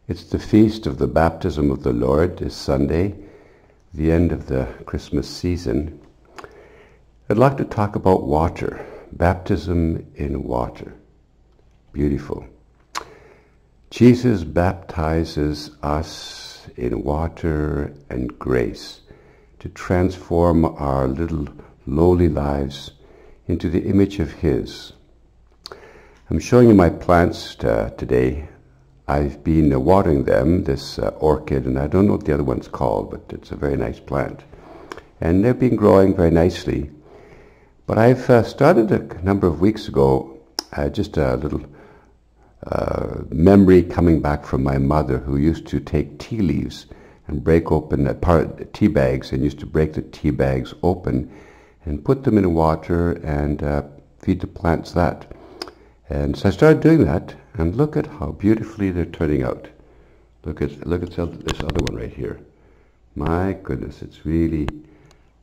It's the feast of the baptism of the Lord this Sunday, the end of the Christmas season. I'd like to talk about water, baptism in water. Beautiful. Jesus baptizes us in water and grace to transform our little lowly lives into the image of His. I'm showing you my plants today. I've been watering them, this orchid, and I don't know what the other one's called, but it's a very nice plant. And they've been growing very nicely. But I've started a number of weeks ago, just a little memory coming back from my mother, who used to take tea leaves and break open tea bags, and used to break the tea bags open and put them in water and feed the plants that. And so I started doing that, and look at how beautifully they're turning out. Look at this other one right here. My goodness, it's really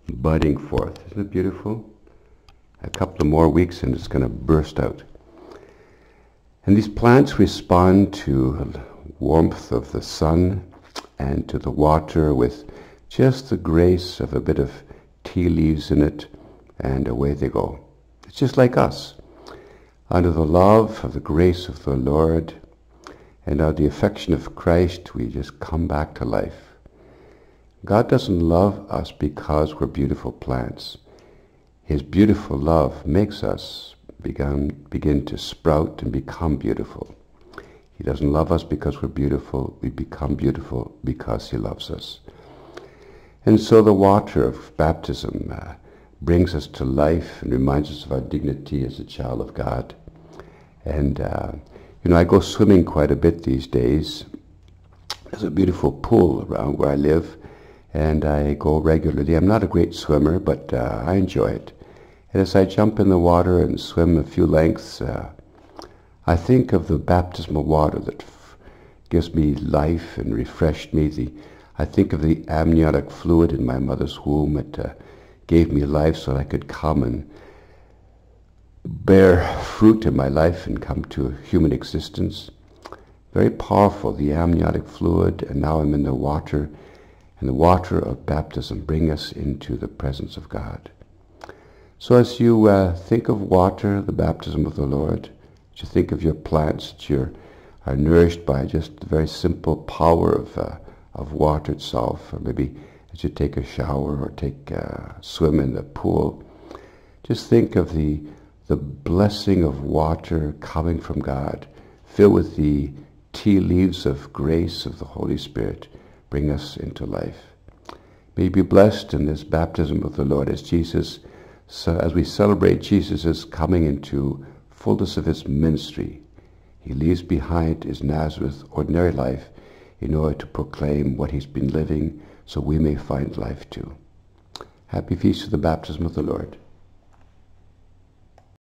budding forth. Isn't it beautiful? A couple of more weeks and it's going to burst out. And these plants respond to the warmth of the sun and to the water with just the grace of a bit of tea leaves in it, and away they go. It's just like us. Under the love of the grace of the Lord and out of the affection of Christ, we just come back to life. God doesn't love us because we're beautiful plants. His beautiful love makes us begin to sprout and become beautiful. He doesn't love us because we're beautiful. We become beautiful because He loves us. And so the water of baptism brings us to life and reminds us of our dignity as a child of God. And, I go swimming quite a bit these days. There's a beautiful pool around where I live, and I go regularly. I'm not a great swimmer, but I enjoy it. And as I jump in the water and swim a few lengths, I think of the baptismal water that gives me life and refreshed me. I think of the amniotic fluid in my mother's womb. It gave me life so that I could come and bear fruit in my life and come to human existence. Very powerful, the amniotic fluid, and now I'm in the water, and the water of baptism bring us into the presence of God. So as you think of water, the baptism of the Lord, as you think of your plants that are nourished by just the very simple power of water itself, or maybe as you take a shower or take a swim in the pool, just think of the blessing of water coming from God, filled with the tea leaves of grace of the Holy Spirit, bring us into life. May you be blessed in this baptism of the Lord as we celebrate Jesus' coming into fullness of His ministry. He leaves behind His Nazareth ordinary life in order to proclaim what He's been living, so we may find life too. Happy Feast of the Baptism of the Lord.